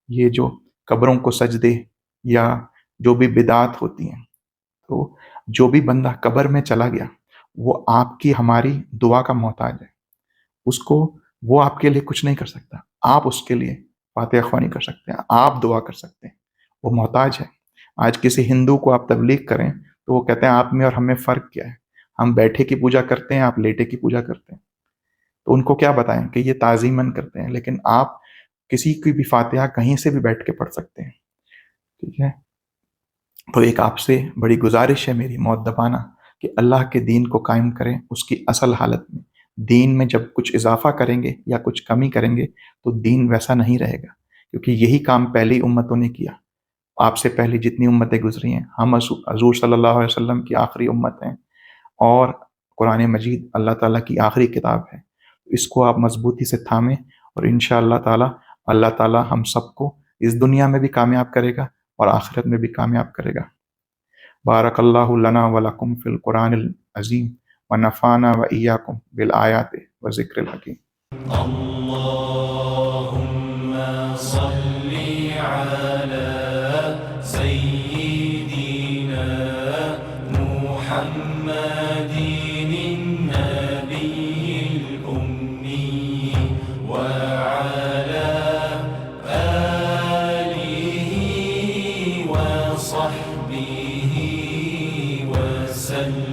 ये जो कब्रों को सजदे या जो भी बिदात होती हैं, तो जो भी बंदा कब्र में चला गया, वो आपकी हमारी दुआ का मोहताज है। उसको वो आपके लिए कुछ नहीं कर सकता। आप उसके लिए फातिहा ख्वानी कर सकते हैं, आप दुआ कर सकते हैं। वो मोहताज है। आज किसी हिंदू को आप तबलीग करें, तो वो कहते हैं आप में और हम में फ़र्क क्या है? हम बैठे की पूजा करते हैं, आप लेटे की पूजा करते हैं। तो उनको क्या बताएँ कि ये ताज़ीमन करते हैं, लेकिन आप किसी की भी फातिहा कहीं से भी बैठ के पढ़ सकते हैं, ठीक है? तो एक आपसे बड़ी गुज़ारिश है मेरी मुअद्दबाना कि अल्लाह के दीन को कायम करें उसकी असल हालत में। दीन में जब कुछ इज़ाफ़ा करेंगे या कुछ कमी करेंगे, तो दीन वैसा नहीं रहेगा, क्योंकि यही काम पहली उम्मतों ने किया। आपसे पहले जितनी उम्मतें गुज़री हैं, हम हज़ूर सल्लल्लाहु अलैहि वसल्लम की आखिरी उम्मत हैं और कुरान मजीद अल्लाह ताला की आखिरी किताब है। इसको आप मज़बूती से थामें और इंशाअल्लाह ताला अल्लाह ताला हम सबको इस दुनिया में भी कामयाब करेगा और आखिरत में भी कामयाब करेगा। बारकल्लाहु लना व लकुम फ़िल कुरानिल अज़ीम व नफ़अना व इय्याकुम बिल आयाति व ज़िक्रिल हकीम। अल्लाहुम्मा सल्ली अला सय्यिदिना मुहम्मदिन नबिय्यिल उम्मी व अला आलिहि व सहबिहि व सल्लम।